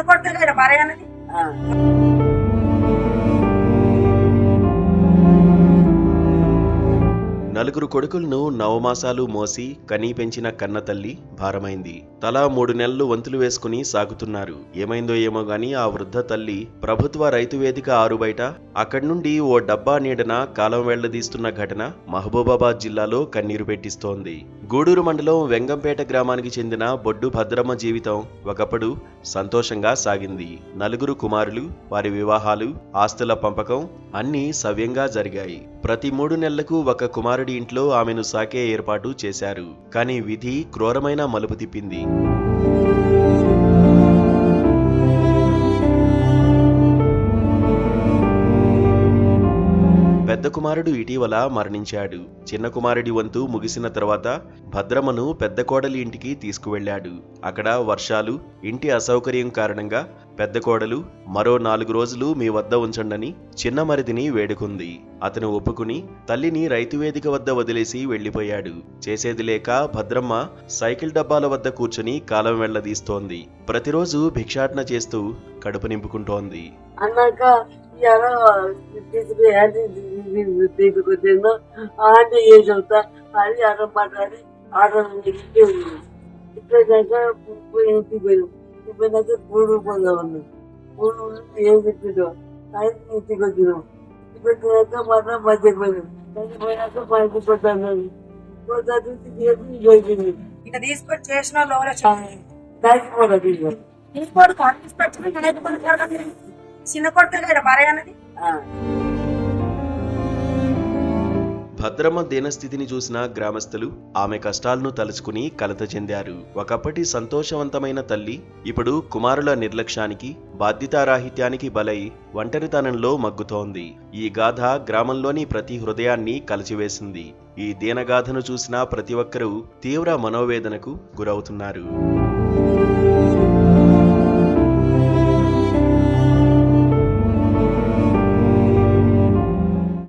కొడుకు కదా భార్య అన్నది. నలుగురు కొడుకులను నవమాసాలు మోసి కనీ పెంచిన కన్న తల్లి భారమైంది. తలా 3 నెలలు వంతులు వేసుకుని సాగుతున్నారు. ఏమైందో ఏమో గాని ఆ వృద్ధ తల్లి ప్రభుత్వ రైతు వేదిక 6 బయట అక్కడి నుండి ఓ డబ్బా నీడన కాలం వెళ్లదీస్తున్న ఘటన మహబూబాబాద్ జిల్లాలో కన్నీరు పెట్టిస్తోంది. గూడూరు మండలం వెంగంపేట గ్రామానికి చెందిన బొడ్డు భద్రమ్మ జీవితం ఒకప్పుడు సంతోషంగా సాగింది. నలుగురు కుమారులు, వారి వివాహాలు, ఆస్తుల పంపకం అన్నీ సవ్యంగా జరిగాయి. ప్రతి 3 నెలలకు ఒక కుమారుడి ఇంట్లో ఆమెను సాకే ఏర్పాటు చేశారు. కానీ విధి క్రూరమైన మలుపు తిప్పింది. పెద్ద కుమారుడు ఇటీవల మరణించాడు. చిన్న కుమారుడి వంతు ముగిసిన తర్వాత భద్రమ్మను పెద్ద కోడలి ఇంటికి తీసుకువెళ్లాడు. అక్కడ వర్షాలు, ఇంటి అసౌకర్యం కారణంగా పెద్ద కోడలు మరో 4 రోజులు మీ వద్ద ఉంచండని చిన్న మరిదిని వేడుకుంది. అతను ఒప్పుకుని తల్లిని రైతు వేదిక వద్ద వదిలేసి వెళ్లిపోయాడు. చేసేది లేక భద్రమ్మ సైకిల్ డబ్బాల వద్ద కూర్చుని కాలం వెళ్లదీస్తోంది. ప్రతిరోజు భిక్షాటన చేస్తూ కడుపు నింపుకుంటోంది. అన్నాక यारो తీసుకు తీసుకొచ్చిందో ఆంటీ ఏం చెబుతా అని ఆటో మాట్లాడి ఆటో ఇప్పుడైనాక పోయినాక గూడు పోదా ఉంది. గూడు ఏం చెప్పిందో ఆయన ఇంటికి వచ్చినాం. ఇంటికి మాత్రం మధ్య పోయినాం. మధ్య పోయినాక మా ఇంటికి కొట్టాను. పోయింది ఇక తీసుకొచ్చి చేసిన వాళ్ళు దానికి పోదా తీసుకొని తీసుకోడు కాదు తీసుకొచ్చి చిన్న కొడుకు కదా భార్య అన్నది. భద్రమ్మ దీనస్థితిని చూసిన గ్రామస్తులు ఆమె కష్టాలను తలుచుకుని కలత చెందారు. ఒకప్పటి సంతోషవంతమైన తల్లి ఇప్పుడు కుమారుల నిర్లక్ష్యానికి, బాధ్యతారాహిత్యానికి బలై ఒంటరితనంలో మగ్గుతోంది. ఈ గాథ గ్రామంలోని ప్రతి హృదయాన్ని కలిచివేసింది. ఈ దీనగాథను చూసిన ప్రతి ఒక్కరూ తీవ్ర మనోవేదనకు గురవుతున్నారు.